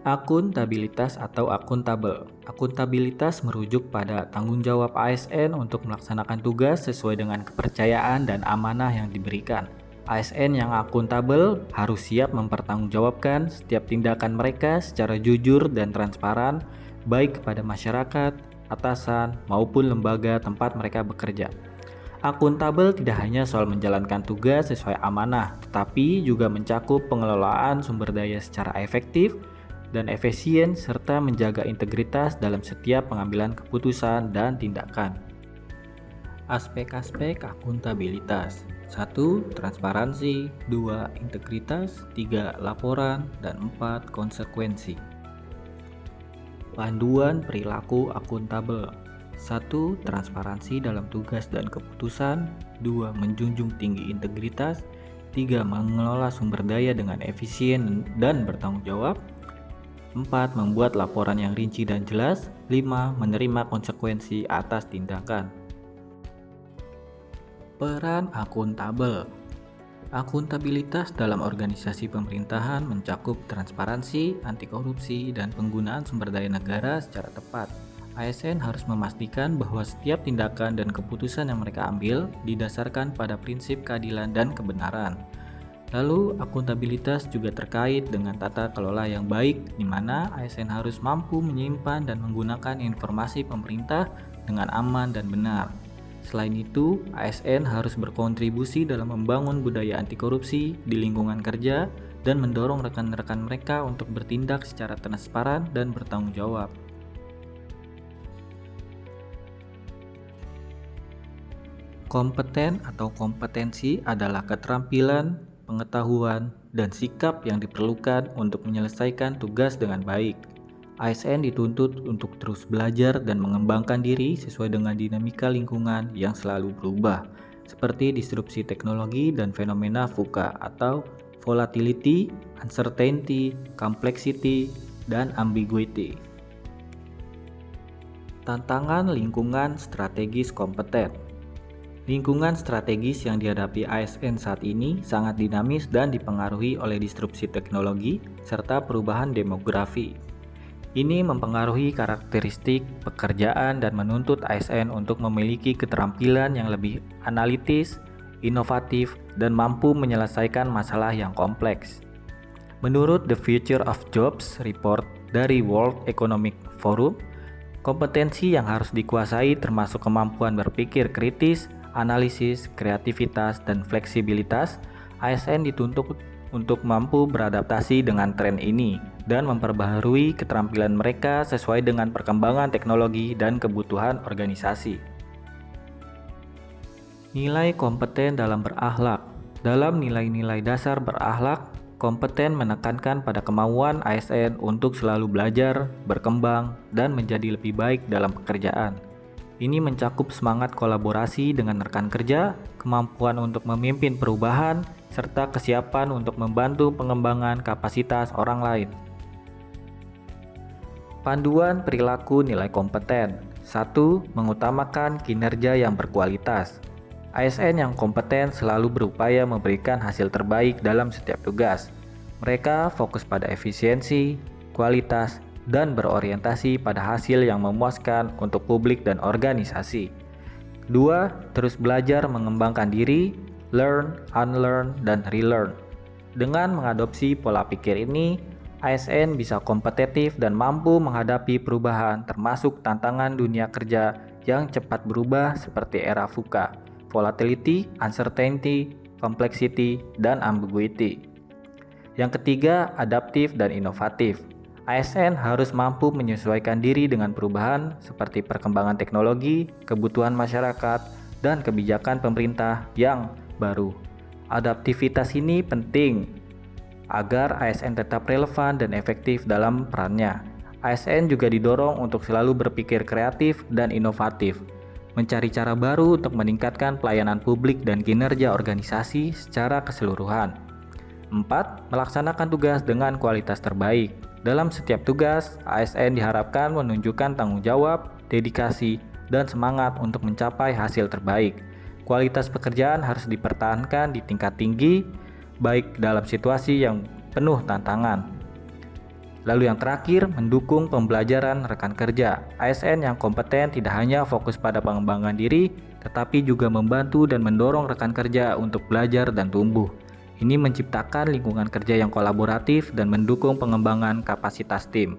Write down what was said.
Akuntabilitas atau akuntabel. Akuntabilitas merujuk pada tanggung jawab ASN untuk melaksanakan tugas sesuai dengan kepercayaan dan amanah yang diberikan. ASN yang akuntabel harus siap mempertanggungjawabkan setiap tindakan mereka secara jujur dan transparan, baik kepada masyarakat, atasan, maupun lembaga tempat mereka bekerja. Akuntabel tidak hanya soal menjalankan tugas sesuai amanah, tetapi juga mencakup pengelolaan sumber daya secara efektif dan efisien serta menjaga integritas dalam setiap pengambilan keputusan dan tindakan. Aspek-aspek akuntabilitas: 1. Transparansi, 2. Integritas, 3. Laporan, dan 4. Konsekuensi. Panduan perilaku akuntabel: 1. Transparansi dalam tugas dan keputusan, 2. Menjunjung tinggi integritas, 3. Mengelola sumber daya dengan efisien dan bertanggung jawab, 4. Membuat laporan yang rinci dan jelas, 5. Menerima konsekuensi atas tindakan. Peran akuntabel. Akuntabilitas dalam organisasi pemerintahan mencakup transparansi, anti korupsi, dan penggunaan sumber daya negara secara tepat. ASN harus memastikan bahwa setiap tindakan dan keputusan yang mereka ambil didasarkan pada prinsip keadilan dan kebenaran. Lalu, akuntabilitas juga terkait dengan tata kelola yang baik, di mana ASN harus mampu menyimpan dan menggunakan informasi pemerintah dengan aman dan benar. Selain itu, ASN harus berkontribusi dalam membangun budaya anti korupsi di lingkungan kerja dan mendorong rekan-rekan mereka untuk bertindak secara transparan dan bertanggung jawab. Kompeten atau kompetensi adalah keterampilan, pengetahuan, dan sikap yang diperlukan untuk menyelesaikan tugas dengan baik. ASN dituntut untuk terus belajar dan mengembangkan diri sesuai dengan dinamika lingkungan yang selalu berubah, seperti disrupsi teknologi dan fenomena VUCA atau volatility, uncertainty, complexity, dan ambiguity. Tantangan lingkungan strategis kompeten. Lingkungan strategis yang dihadapi ASN saat ini sangat dinamis dan dipengaruhi oleh disrupsi teknologi serta perubahan demografi. Ini mempengaruhi karakteristik pekerjaan dan menuntut ASN untuk memiliki keterampilan yang lebih analitis, inovatif, dan mampu menyelesaikan masalah yang kompleks. Menurut The Future of Jobs Report dari World Economic Forum, kompetensi yang harus dikuasai termasuk kemampuan berpikir kritis, analisis, kreativitas, dan fleksibilitas. ASN dituntut untuk mampu beradaptasi dengan tren ini dan memperbaharui keterampilan mereka sesuai dengan perkembangan teknologi dan kebutuhan organisasi. Nilai kompeten dalam berakhlak. Dalam nilai-nilai dasar berakhlak, kompeten menekankan pada kemauan ASN untuk selalu belajar, berkembang, dan menjadi lebih baik dalam pekerjaan. Ini mencakup semangat kolaborasi dengan rekan kerja, kemampuan untuk memimpin perubahan, serta kesiapan untuk membantu pengembangan kapasitas orang lain. Panduan perilaku nilai kompeten. 1. Mengutamakan kinerja yang berkualitas. ASN yang kompeten selalu berupaya memberikan hasil terbaik dalam setiap tugas. Mereka fokus pada efisiensi, kualitas, dan berorientasi pada hasil yang memuaskan untuk publik dan organisasi. 2. Terus belajar mengembangkan diri, learn, unlearn, dan relearn. Dengan mengadopsi pola pikir ini, ASN bisa kompetitif dan mampu menghadapi perubahan termasuk tantangan dunia kerja yang cepat berubah seperti era VUCA, volatility, uncertainty, complexity, dan ambiguity. Yang ketiga, adaptif dan inovatif. ASN harus mampu menyesuaikan diri dengan perubahan seperti perkembangan teknologi, kebutuhan masyarakat, dan kebijakan pemerintah yang baru. Adaptivitas ini penting agar ASN tetap relevan dan efektif dalam perannya. ASN juga didorong untuk selalu berpikir kreatif dan inovatif, mencari cara baru untuk meningkatkan pelayanan publik dan kinerja organisasi secara keseluruhan. 4. Melaksanakan tugas dengan kualitas terbaik. Dalam setiap tugas, ASN diharapkan menunjukkan tanggung jawab, dedikasi, dan semangat untuk mencapai hasil terbaik. Kualitas pekerjaan harus dipertahankan di tingkat tinggi, baik dalam situasi yang penuh tantangan. Lalu yang terakhir, mendukung pembelajaran rekan kerja. ASN yang kompeten tidak hanya fokus pada pengembangan diri, tetapi juga membantu dan mendorong rekan kerja untuk belajar dan tumbuh. Ini menciptakan lingkungan kerja yang kolaboratif dan mendukung pengembangan kapasitas tim.